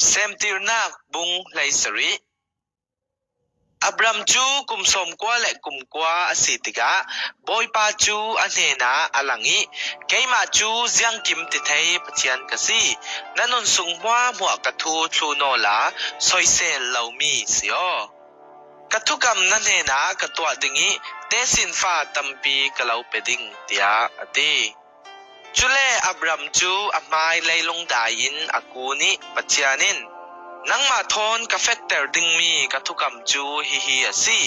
เซมติรนักบุงไลสริอับรัมจูกุมสมกว่าและกุมกว่าอสิติกาบอยปาจูอันเฮนาอลังอีเกยมาจูเจียงกิมติไทยปะเทียนกะซีนันนสุงว่าหมวกกะทูทลูโนลาซอยเซลเหลามีเสียกะทุกำนันเฮนากะตัวดิงิเตสินฟ้าตัมปีกะเหลาเปดิงเตียอติจุเลอับรัมจูอมายไลลงดายินอากูนิปะเทียนินนังมาทอนกาเฟกเตอร์ดิงมีกะทุกำจูฮิอซี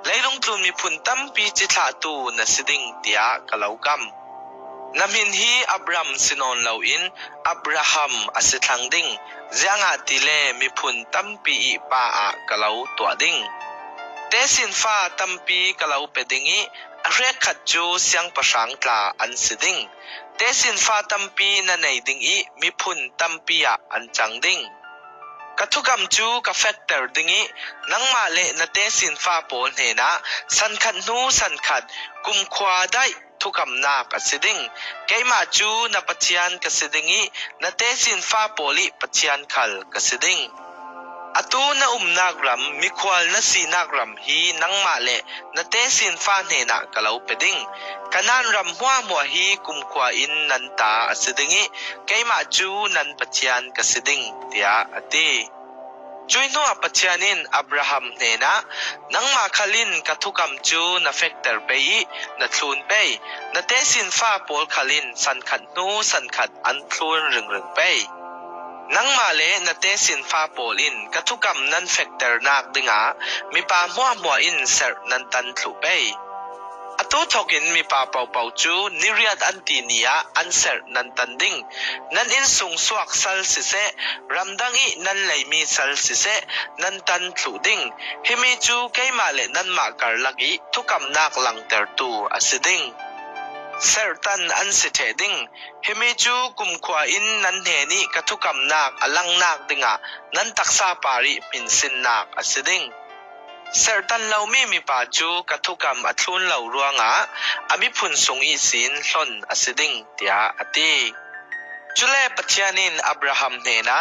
ไลลงทุนมีพุนตัมปีจิตาตูนสิดิงเตียกะเหลากำนำหินฮีอับรัมสินอนเหลาอินอับราฮัมอสิทังดิงเจียงอาติเลมีพุนตัมปีอีปาอะกะเหลาตัวดิงเตสินฟ้าตัมปีกะเหลาเปดิงิเรขัดจูเสียงประสังตลาอันสิดิงเตสินฟ้าตัมปีนันในดิงอีมีพุนตัมปีอะอันจังดิงกะทุกำจูกะแฟกเตอร์ดิงินังมาเลนะเตสินฟ้าโปนเฮนะสันขัดนูสันขัดกุมควาได้ทุกำนากะสิดิงเกยมาจูนะปะเทียนกะสิดิงินะเตสินฟ้าโปลิปะเทียนคัลกะสิดิงอตูนะนากรัมมิควาลนะสีนากรัมฮีนังมาเลนะเตสินฟ้าเฮนะกะเลาเปดิงกะนานรัมหัวมัวฮีกุมควาอินนันตาอสิดิงิเกยมาจูนันปะเทียนกะสิดิงเตียอติจุยนัวปะเทียนินอับราฮัมเนนะนังมาคลินกะทุกำจูนะเฟกเตอร์เปยนะทลูนเปยนะเตสินฟ้าโปลคลินสันขัดนูสันขัดอันทลูนรึงเปยนังมาเลนะเตสินฟ้าโปลินกะทุกำนันเฟกเตอร์นักดิงามีปามัวอินเซร์นันตันทลูเปยอตูทกินมีปาเป่าจูนิริยดอันตีนียอันเซร์นันตันดิงนันอินสุงสวกซัลสิเซรัมดังอีนันไหลมีซัลสิเซนันตันทลูดิงฮิมิจูเกยมาเลนันมาการลักอีทุกำนักลังเตอร์ตูอสิดิงเซร์ตันอันสิเทดิงฮิมิจูกุมควาอินนันเฮนีกะทุกำนักอลังนักดิงะนันตักซาปาริปินสินนักอสิดิงเซร์ตันเหลามีปาจูกะทุกำอัทลุนเหลารัวงะอามิพุนสงอีสินหล่นอสิดิงเตียอติจุเลปะเทียนินอับราฮัมเนนะ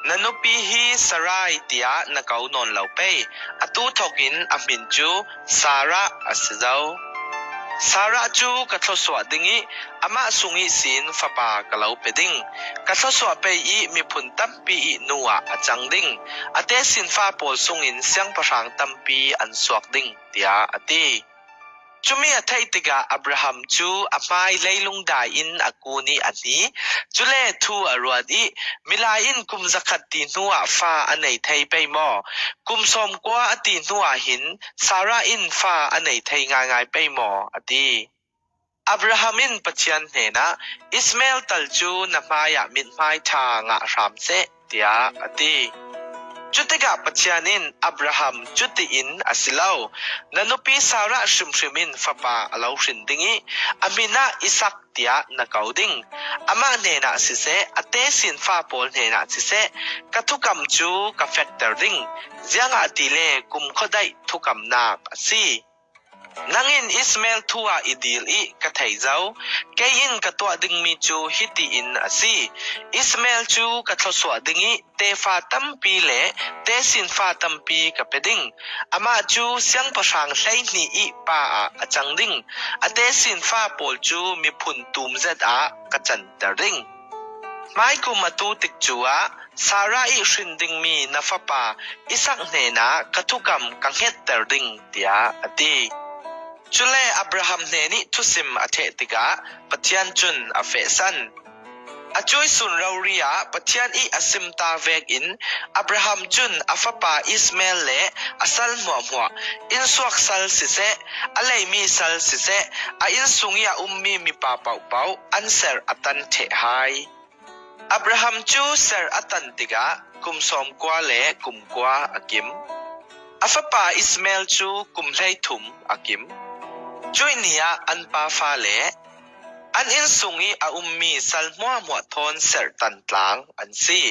นันุปีฮีสรายเตียนะเกานอนเหลาเปยอตูทกินอามินจูซาระอสิเจ้าสาระจูกะทศวดิงิอามาสุงิสินฟะปากะเหลาเปดิงกะทศวเปอีมีพุนตัมปีอีนัวอะจังดิงอเตสินฟ้าโปลสุงินเสียงประสางตัมปีอันสวกดิงเตียอติจุมีอะไทติกาอับราฮัมจูอะมายไลลุงดาอินอะกูนีอันนี้จุเลทูอรวดีมิลาอินกุมซะขัดตีนัวฟ้าอันไหนไทยไปมอกุมสมกว่าอตีนัวหินสาระอินฟ้าอันไหนไทยง่ายไปมออติอับราฮัมินปะเทียนเนนะอิสมาเอลตัลจูนะมายะมินไมทางะรามเซเตียอติจุติกะปะเทียนินอับราฮัมจุติอินอสิลาวนันุปีสาระชิมมินฟะปาอลาวชินดิงิอามินาอิซักเตียนะเกาดิงอามาเนนะสิเซอเตสินฟาโปลเนนะสิเซกะทุกำจูกะแฟกเตอร์ดิงเจียงอาติเลกุมขอได้ทุกำนักซีนังอินอิสมาเอลทัวอิดิลอีกะไทเจ้าเกยินกะตัวดิงมีจูฮิติอินอซีอิสมาเอลจูกะทศวดิงิเตฟาตัมปีเลเตสินฟาตัมปีกะเปดิงอามาจูเสียงประสางไลนีอีปาอะจังดิงอเตสินฟาโปลจูมีพุนตุมเซดอะกะจันเตริงไมกุมาตูติกจูอะสาระอีชินดิงมีนะฟะปาอิสักเนนะกะทุกำกังเฮตเตริงเตียอติจุเลอับราฮัมเนนิทุสิมอเทติกาปะเทียนจุนอเฟซันอจุยสุนเราเรียปะเทียนอีอสิมตาเวกอินอับราฮัมจุนอฟปาอิสมาเอลเลอสัลมัวอินสวกซัลสิเซอะเลมีซัลสิเซอะอินสุงยามีปาเป่าอันเซร์อตันเทไฮอับราฮัมจูเซร์อตันติกากุมสมกว่าเลกุมกว่าอากิมอฟปาอิสมาเอลจูกุมไลทุมอากิมจุยเนียอันปาฟาเลอันอินสุงีอามีสัลมัวทอนเซร์ตันตลางอันซี